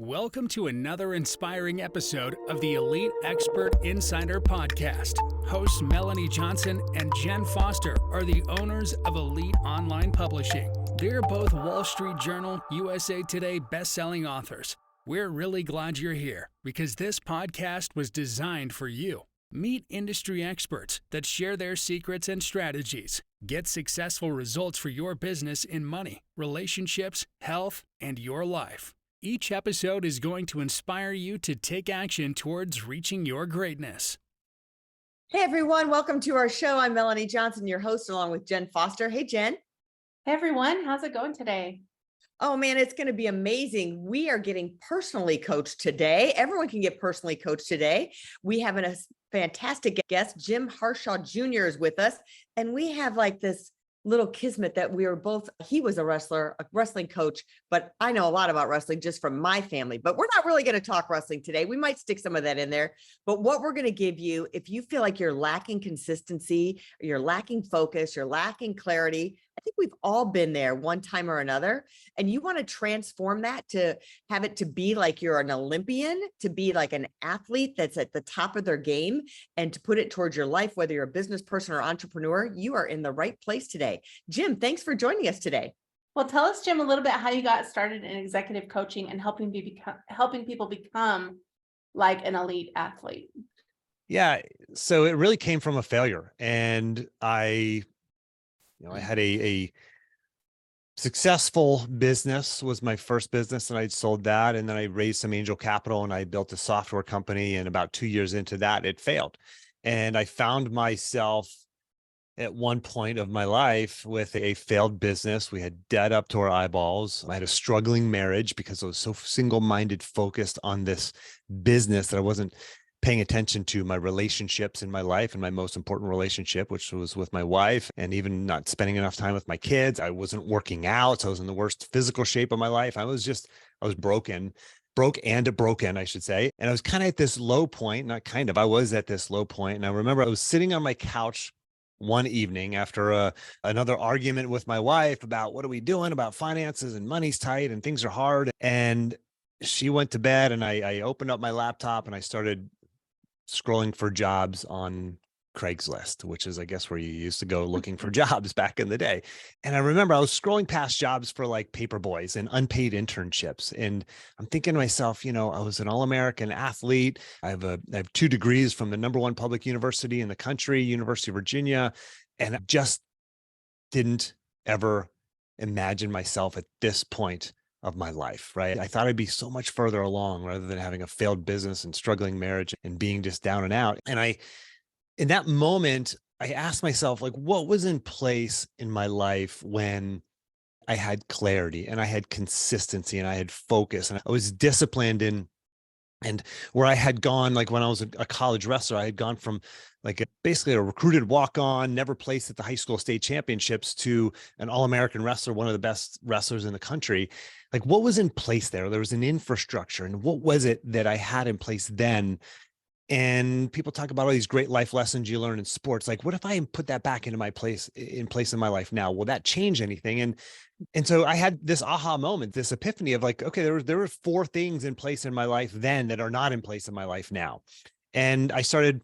Welcome to another inspiring episode of the Elite Expert Insider Podcast. Hosts Melanie Johnson and Jen Foster are the owners of Elite Online Publishing. They're both Wall Street Journal, USA Today best-selling authors. We're really glad you're here because this podcast was designed for you. Meet industry experts that share their secrets and strategies. Get successful results for your business in money, relationships, health, and your life. Each episode is going to inspire you to take action towards reaching your greatness. Hey everyone, welcome to our show. I'm Melanie Johnson, your host, along with Jen Foster. Hey Jen. Hey everyone, how's it going today? Oh man, it's going to be amazing. We are getting personally coached today. Everyone can get personally coached today. We have a fantastic guest. Jim Harshaw Jr. is with us, and we have like this little kismet that we were both, he was a wrestling coach, but I know a lot about wrestling just from my family, but we're not really going to talk wrestling today. We might stick some of that in there, but what we're going to give you, if you feel like you're lacking consistency, or you're lacking focus, you're lacking clarity, I think we've all been there one time or another, and you want to transform that to have it to be like you're an Olympian, to be like an athlete that's at the top of their game, and to put it towards your life, whether you're a business person or entrepreneur, you are in the right place today. Jim, thanks for joining us today. Well, tell us, Jim, a little bit how you got started in executive coaching and helping people become like an elite athlete. Yeah, so it really came from a failure, and I had a successful business, was my first business, and I sold that. And then I raised some angel capital and I built a software company. And about 2 years into that, it failed. And I found myself at one point of my life with a failed business. We had debt up to our eyeballs. I had a struggling marriage because I was so single-minded focused on this business that I wasn't paying attention to my relationships in my life, and my most important relationship, which was with my wife, and even not spending enough time with my kids. I wasn't working out. So I was in the worst physical shape of my life. I was broken, I should say. And I was kind of at this low point, I was at this low point. And I remember I was sitting on my couch one evening after another argument with my wife about what are we doing about finances, and money's tight and things are hard. And she went to bed, and I opened up my laptop and I started scrolling for jobs on Craigslist, which is, I guess, where you used to go looking for jobs back in the day. And I remember I was scrolling past jobs for like paper boys and unpaid internships. And I'm thinking to myself, I was an all-American athlete. I have 2 degrees from the #1 public university in the country, University of Virginia. And I just didn't ever imagine myself at this point of my life, right? I thought I'd be so much further along rather than having a failed business and struggling marriage and being just down and out. And in that moment, I asked myself, like, what was in place in my life when I had clarity and I had consistency and I had focus and I was disciplined and where I had gone, like when I was a college wrestler, I had gone from like basically a recruited walk-on, never placed at the high school state championships, to an all-American wrestler, one of the best wrestlers in the country. Like, what was in place there? There was an infrastructure, and what was it that I had in place then? And people talk about all these great life lessons you learn in sports. Like, what if I put that back into my place in my life now? Will that change anything? And so I had this aha moment, this epiphany of like, okay, there were 4 things in place in my life then that are not in place in my life now. And I started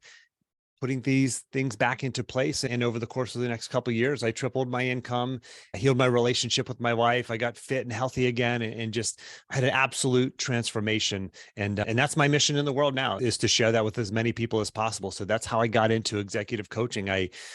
putting these things back into place. And over the course of the next couple of years, I tripled my income. I healed my relationship with my wife. I got fit and healthy again, and just had an absolute transformation. And that's my mission in the world now, is to share that with as many people as possible. So that's how I got into executive coaching.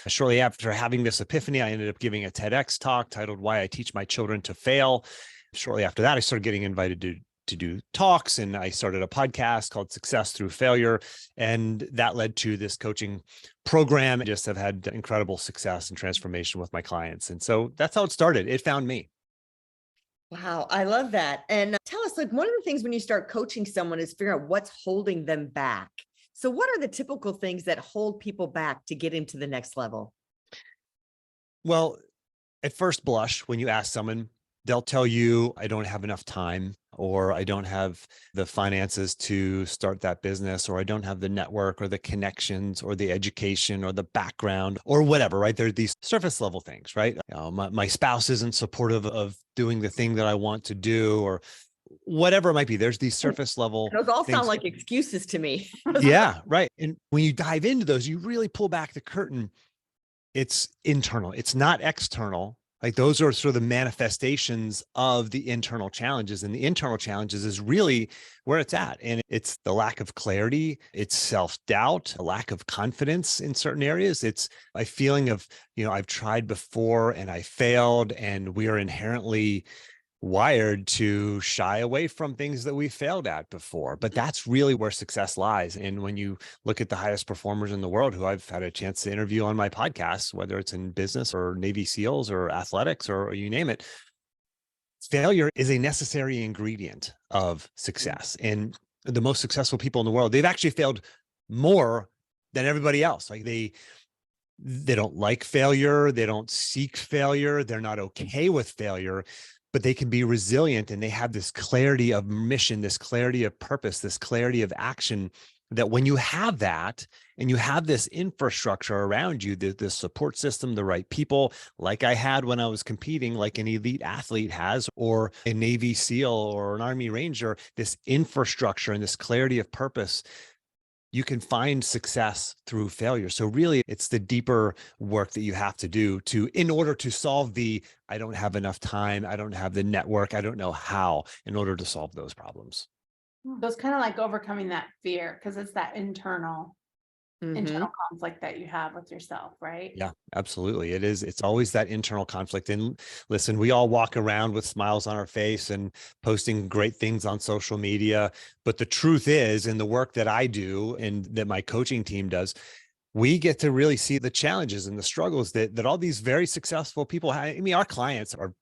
Shortly after having this epiphany, I ended up giving a TEDx talk titled "Why I Teach My Children to Fail." Shortly after that, I started getting invited to do talks, and I started a podcast called Success Through Failure. And that led to this coaching program. I just have had incredible success and transformation with my clients. And so that's how it started. It found me. Wow, I love that. And tell us, like, one of the things when you start coaching someone is figure out what's holding them back. So what are the typical things that hold people back to get into the next level? Well, at first blush, when you ask someone, they'll tell you, I don't have enough time, or I don't have the finances to start that business, or I don't have the network or the connections or the education or the background or whatever, right? There are these surface level things, right? My spouse isn't supportive of doing the thing that I want to do, or whatever it might be. There's these surface level Those all sound things. like excuses to me. Yeah, right. And when you dive into those, you really pull back the curtain. It's internal. It's not external. Like those are sort of the manifestations of the internal challenges, and the internal challenges is really where it's at. And it's the lack of clarity, it's self-doubt, a lack of confidence in certain areas. It's a feeling of, I've tried before and I failed, and we are inherently wired to shy away from things that we failed at before. But that's really where success lies. And when you look at the highest performers in the world who I've had a chance to interview on my podcast, whether it's in business or Navy SEALs or athletics or you name it, failure is a necessary ingredient of success. And the most successful people in the world, they've actually failed more than everybody else. Like they don't like failure. They don't seek failure. They're not okay with failure, but they can be resilient, and they have this clarity of mission, this clarity of purpose, this clarity of action, that when you have that and you have this infrastructure around you, the support system, the right people, like I had when I was competing, like an elite athlete has, or a Navy SEAL or an Army Ranger, this infrastructure and this clarity of purpose, you can find success through failure. So really, it's the deeper work that you have to do in order to solve I don't have enough time, I don't have the network, I don't know how, in order to solve those problems. So it's kind of like overcoming that fear, because it's that internal conflict that you have with yourself, right? Yeah, absolutely. It is. It's always that internal conflict. And listen, we all walk around with smiles on our face and posting great things on social media. But the truth is, in the work that I do and that my coaching team does, we get to really see the challenges and the struggles that all these very successful people have. I mean, our clients are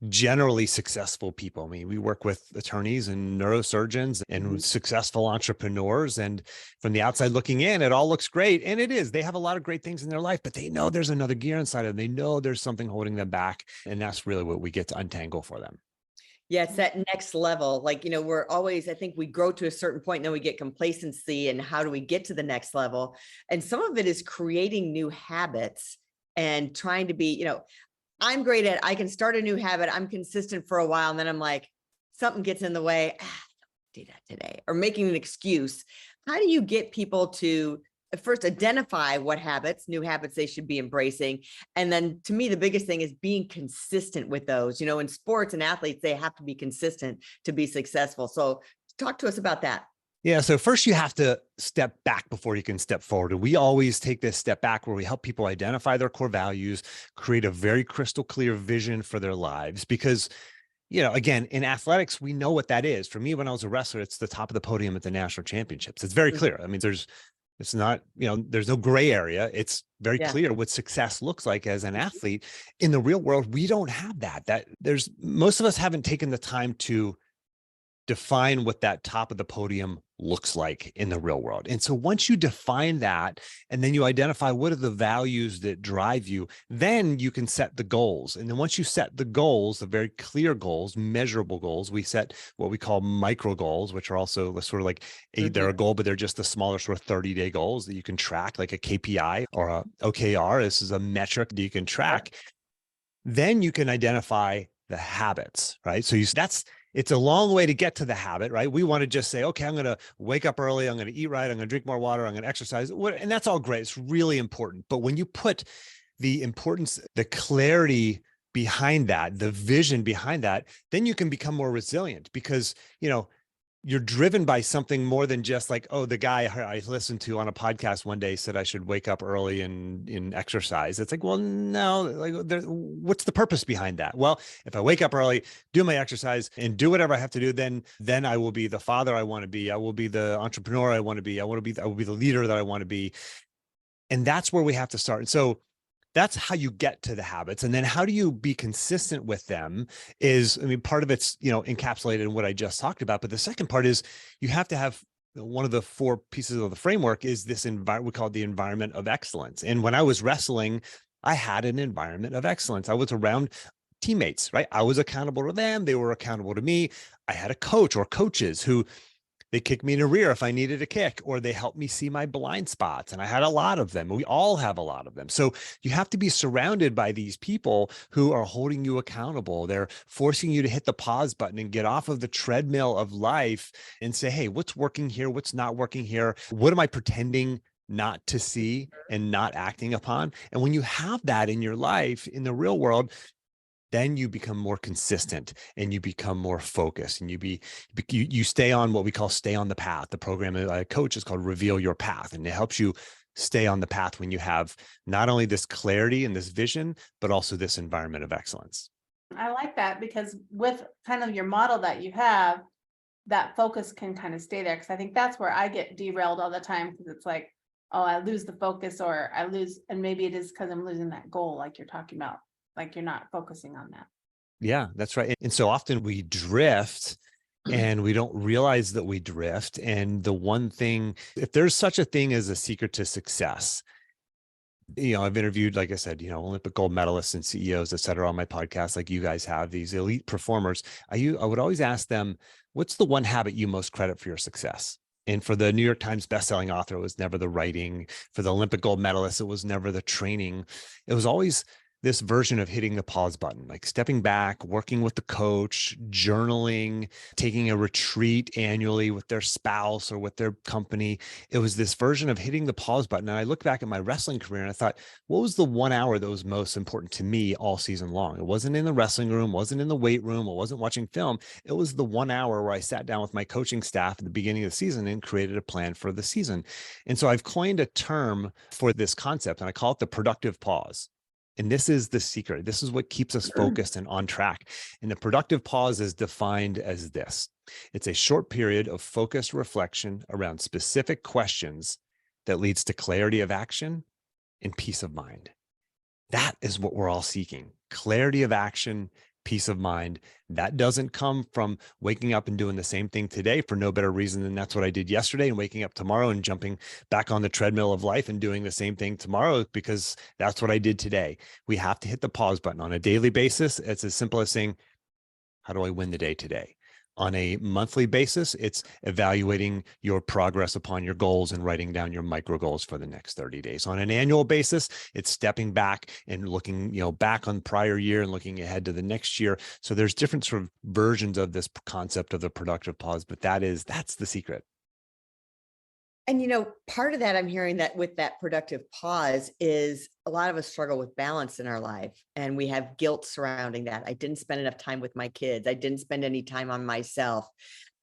generally successful people. I mean, we work with attorneys and neurosurgeons and successful entrepreneurs. And from the outside looking in, it all looks great. And it is. They have a lot of great things in their life, but they know there's another gear inside of them. They know there's something holding them back. And that's really what we get to untangle for them. Yeah, it's that next level. Like, we're always, I think we grow to a certain point, and then we get complacency. And how do we get to the next level? And some of it is creating new habits and trying to be, I'm great at, I can start a new habit. I'm consistent for a while. And then I'm like, something gets in the way. Do that today, or making an excuse. How do you get people to first identify what new habits they should be embracing? And then to me, the biggest thing is being consistent with those. In sports and athletes, they have to be consistent to be successful. So talk to us about that. Yeah. So first you have to step back before you can step forward. And we always take this step back where we help people identify their core values, create a very crystal clear vision for their lives. Because, again, in athletics, we know what that is. For me, when I was a wrestler, it's the top of the podium at the national championships. It's very clear. I mean, it's not, there's no gray area. It's very clear what success looks like as an athlete. In the real world, we don't have that. Most of us haven't taken the time to define what that top of the podium looks like in the real world. And so once you define that, and then you identify what are the values that drive you, then you can set the goals. And then once you set the goals, the very clear goals, measurable goals, we set what we call micro goals, which are also sort of like they're a goal, but they're just the smaller sort of 30-day goals that you can track, like a KPI or a OKR. This is a metric that you can track. Then you can identify the habits, right? So it's a long way to get to the habit, right? We want to just say, okay, I'm going to wake up early. I'm going to eat right. I'm going to drink more water. I'm going to exercise. And that's all great. It's really important. But when you put the importance, the clarity behind that, the vision behind that, then you can become more resilient, because, you're driven by something more than just like, oh, the guy I listened to on a podcast one day said I should wake up early and exercise. It's like, well, no, like, what's the purpose behind that? Well, if I wake up early, do my exercise, and do whatever I have to do, then I will be the father I want to be. I will be the entrepreneur I want to be. I will be the leader that I want to be. And that's where we have to start. And so that's how you get to the habits. And then how do you be consistent with them part of it's, encapsulated in what I just talked about. But the second part is you have to have one of the 4 pieces of the framework is this we call it the environment of excellence. And when I was wrestling, I had an environment of excellence. I was around teammates, right? I was accountable to them. They were accountable to me. I had a coach or coaches who They kicked me in the rear if I needed a kick, or they helped me see my blind spots. And I had a lot of them. We all have a lot of them. So you have to be surrounded by these people who are holding you accountable. They're forcing you to hit the pause button and get off of the treadmill of life and say, hey, what's working here? What's not working here? What am I pretending not to see and not acting upon? And when you have that in your life, in the real world, then you become more consistent and you become more focused, and you stay on what we call stay on the path. The program I coach is called Reveal Your Path, and it helps you stay on the path when you have not only this clarity and this vision, but also this environment of excellence. I like that, because with kind of your model that you have, that focus can kind of stay there. Because I think that's where I get derailed all the time, because it's like, oh, I lose the focus, or I lose, and maybe it is because I'm losing that goal, like you're talking about. Like you're not focusing on that. Yeah, that's right. And so often we drift and we don't realize that we drift. And the one thing, if there's such a thing as a secret to success, I've interviewed, like I said, Olympic gold medalists and CEOs, et cetera, on my podcast, like you guys have, these elite performers. I would always ask them, what's the one habit you most credit for your success? And for the New York Times bestselling author, it was never the writing. For the Olympic gold medalist, it was never the training. It was always this version of hitting the pause button, like stepping back, working with the coach, journaling, taking a retreat annually with their spouse or with their company. It was this version of hitting the pause button. And I look back at my wrestling career and I thought, what was the 1 hour that was most important to me all season long? It wasn't in the wrestling room, wasn't in the weight room, it wasn't watching film. It was the 1 hour where I sat down with my coaching staff at the beginning of the season and created a plan for the season. And so I've coined a term for this concept, and I call it the productive pause. And this is the secret. This is what keeps us focused and on track. And the productive pause is defined as this. It's a short period of focused reflection around specific questions that leads to clarity of action and peace of mind. That is what we're all seeking. Clarity of action, peace of mind. That doesn't come from waking up and doing the same thing today for no better reason than that's what I did yesterday, and waking up tomorrow and jumping back on the treadmill of life and doing the same thing tomorrow because that's what I did today. We have to hit the pause button on a daily basis. It's as simple as saying, how do I win the day today? On a monthly basis, it's evaluating your progress upon your goals and writing down your micro goals for the next 30 days. On an annual basis, it's stepping back and looking, back on prior year and looking ahead to the next year. So there's different sort of versions of this concept of the productive pause, but that's the secret. And, part of that, I'm hearing that with that productive pause is a lot of us struggle with balance in our life, and we have guilt surrounding that. I didn't spend enough time with my kids. I didn't spend any time on myself.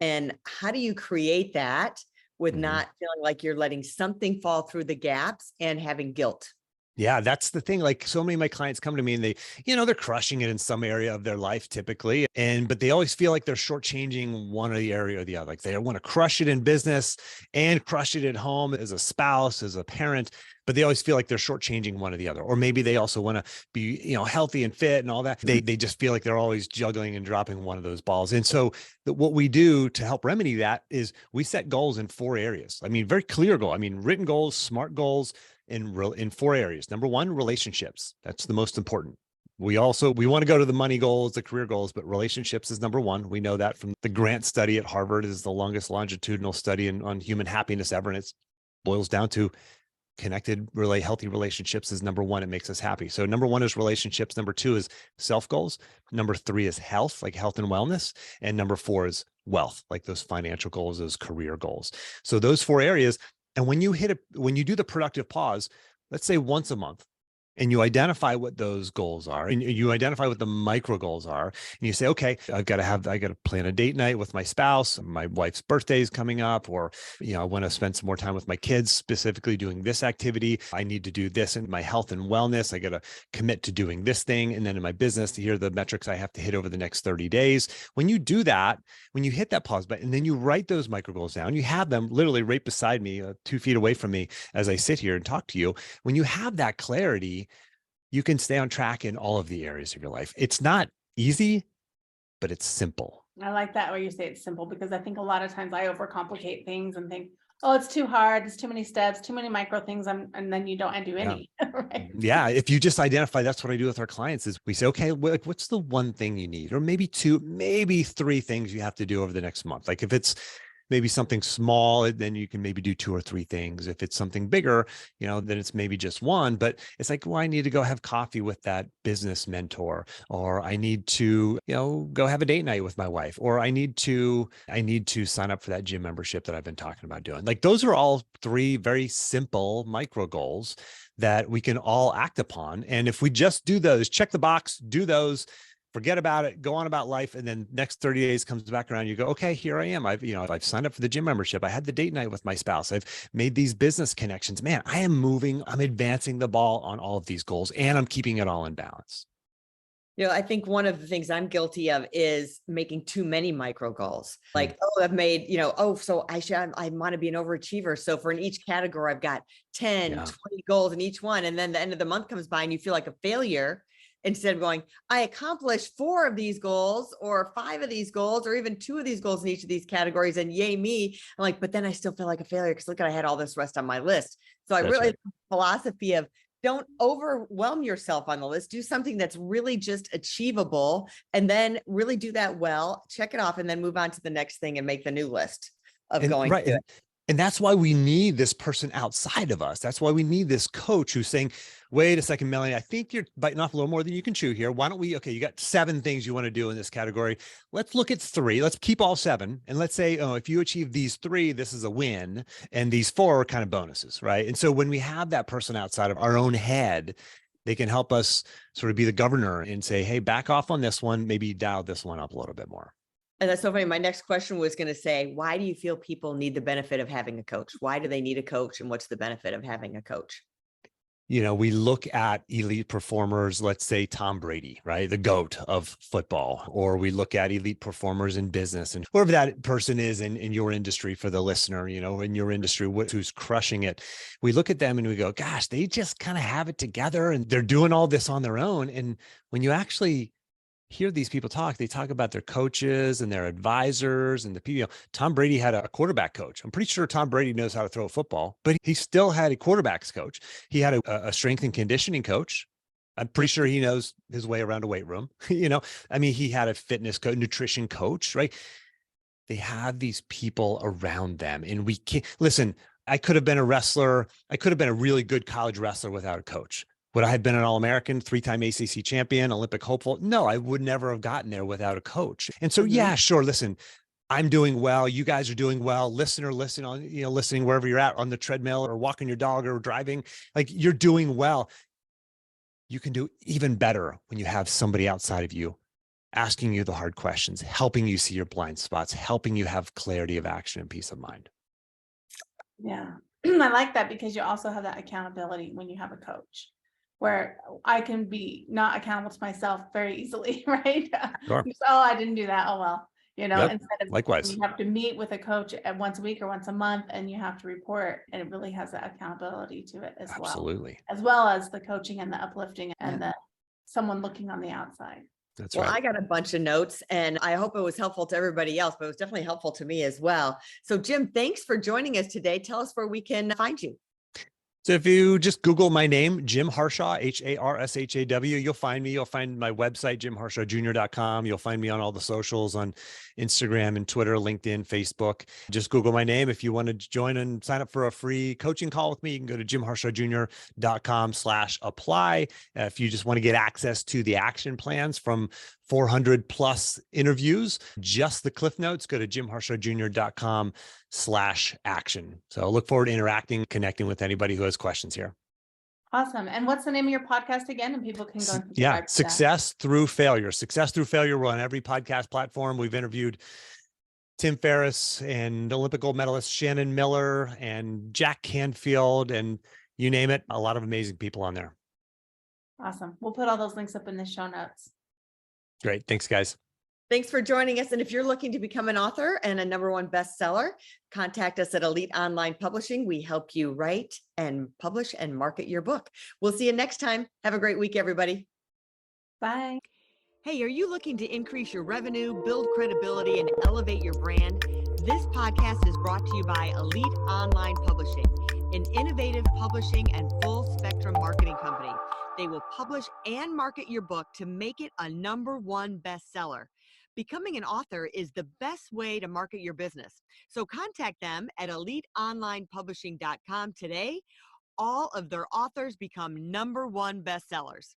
And how do you create that with not feeling like you're letting something fall through the gaps and having guilt? Yeah, that's the thing. Like, so many of my clients come to me and they, they're crushing it in some area of their life typically. But they always feel like they're shortchanging one or the area or the other. Like they want to crush it in business and crush it at home as a spouse, as a parent, but they always feel like they're shortchanging one or the other. Or maybe they also want to be, healthy and fit and all that. They just feel like they're always juggling and dropping one of those balls. And so what we do to help remedy that is we set goals in 4 areas. Very clear goal. Written goals, smart goals, in 4 areas. Number 1, relationships. That's the most important. We want to go to the money goals, the career goals, but relationships is number 1. We know that from the Grant study at Harvard. Is the longest longitudinal study on human happiness ever. And it boils down to healthy relationships is number 1. It makes us happy. So number 1 is relationships. Number 2 is self goals. Number 3 is health, like health and wellness. And number 4 is wealth, like those financial goals, those career goals. So those 4 areas. And when you do the productive pause, let's say once a month, and you identify what those goals are, and you identify what the micro goals are, and you say, okay, I got to plan a date night with my spouse. My wife's birthday is coming up, or, I want to spend some more time with my kids, specifically doing this activity. I need to do this in my health and wellness. I got to commit to doing this thing. And then in my business, to hear the metrics I have to hit over the next 30 days. When you do that, when you hit that pause button, and then you write those micro goals down, you have them literally right beside me, 2 feet away from me as I sit here and talk to you. When you have that clarity, you can stay on track in all of the areas of your life. It's not easy, but it's simple. I like that where you say it's simple, because I think a lot of times I overcomplicate things and think, oh, it's too hard. It's too many steps, too many micro things. And then you don't do any. Right? Yeah. If you just identify, that's what I do with our clients is we say, okay, what's the one thing you need? Or maybe 2, maybe 3 things you have to do over the next month. Like if it's, maybe something small, then you can maybe do 2 or 3 things. If it's something bigger, then it's maybe just one, but it's like, well, I need to go have coffee with that business mentor, or I need to, go have a date night with my wife, or I need to sign up for that gym membership that I've been talking about doing. Like, those are all 3 very simple micro goals that we can all act upon. And if we just do those, check the box, do those, forget about it, go on about life. And then next 30 days comes back around, you go, okay, here I am. I've signed up for the gym membership. I had the date night with my spouse. I've made these business connections. Man, I am moving. I'm advancing the ball on all of these goals, and I'm keeping it all in balance. I think one of the things I'm guilty of is making too many micro goals. Like, I've made, so I want to be an overachiever. So for in each category, I've got 10, 20 goals in each one. And then the end of the month comes by and you feel like a failure, instead of going, I accomplished 4 of these goals or 5 of these goals, or even 2 of these goals in each of these categories. And yay me. I'm like, but then I still feel like a failure because look, I had all this rest on my list. So I really philosophy of, don't overwhelm yourself on the list. Do something that's really just achievable, and then really do that well, check it off, and then move on to the next thing and make the new list of going to it. And that's why we need this person outside of us. That's why we need this coach who's saying, wait a second, Melanie, I think you're biting off a little more than you can chew here. Why don't we, you got 7 things you want to do in this category. Let's look at 3. Let's keep all 7. And let's say, if you achieve these 3, this is a win. And these 4 are kind of bonuses, right? And so when we have that person outside of our own head, they can help us sort of be the governor and say, hey, back off on this one, maybe dial this one up a little bit more. And that's so funny. My next question was going to say, why do you feel people need the benefit of having a coach? Why do they need a coach? And what's the benefit of having a coach? We look at elite performers, let's say Tom Brady, right? The GOAT of football, or we look at elite performers in business, and whoever that person is in your industry, for the listener, in your industry, who's crushing it. We look at them and we go, gosh, they just kind of have it together and they're doing all this on their own. And when you actually hear these people talk, they talk about their coaches and their advisors and the people. Tom Brady had a quarterback coach. I'm pretty sure Tom Brady knows how to throw a football, but he still had a quarterback's coach. He had a strength and conditioning coach. I'm pretty sure he knows his way around a weight room. He had a fitness coach, nutrition coach, right? They have these people around them, and we can't listen. I could have been a wrestler. I could have been a really good college wrestler without a coach. Would I have been an All-American, 3-time ACC champion, Olympic hopeful? No, I would never have gotten there without a coach. And so, yeah, sure. Listen, I'm doing well. You guys are doing well. Listening wherever you're at, on the treadmill or walking your dog or driving, like, you're doing well. You can do even better when you have somebody outside of you asking you the hard questions, helping you see your blind spots, helping you have clarity of action and peace of mind. Yeah, I like that, because you also have that accountability when you have a coach, where I can be not accountable to myself very easily, right? Sure. Oh, I didn't do that. Oh, well, Yep. instead of, Likewise. you have to meet with a coach once a week or once a month, and you have to report, and it really has that accountability to it as Absolutely. as well as the coaching and the uplifting and the someone looking on the outside. That's Well, right. I got a bunch of notes, and I hope it was helpful to everybody else, but it was definitely helpful to me as well. So Jim, thanks for joining us today. Tell us where we can find you. So if you just Google my name, Jim Harshaw, Harshaw, you'll find me. You'll find my website, jimharshawjr.com. You'll find me on all the socials, on Instagram and Twitter, LinkedIn, Facebook. Just Google my name. If you want to join and sign up for a free coaching call with me, you can go to jimharshawjr.com/apply. If you just want to get access to the action plans from 400 plus interviews, just the Cliff Notes, go to jimharshawjr.com/action. So I look forward to interacting, connecting with anybody who has questions here. Awesome. And what's the name of your podcast again? And people can go and subscribe to that. Success Through Failure. Success Through Failure. We're on every podcast platform. We've interviewed Tim Ferriss and Olympic gold medalist Shannon Miller and Jack Canfield, and you name it, a lot of amazing people on there. Awesome. We'll put all those links up in the show notes. Great. Thanks, guys. Thanks for joining us. And if you're looking to become an author and a #1 bestseller, contact us at Elite Online Publishing. We help you write and publish and market your book. We'll see you next time. Have a great week, everybody. Bye. Hey, are you looking to increase your revenue, build credibility, and elevate your brand? This podcast is brought to you by Elite Online Publishing, an innovative publishing and full spectrum marketing company. They will publish and market your book to make it a #1 bestseller. Becoming an author is the best way to market your business. So contact them at eliteonlinepublishing.com today. All of their authors become #1 bestsellers.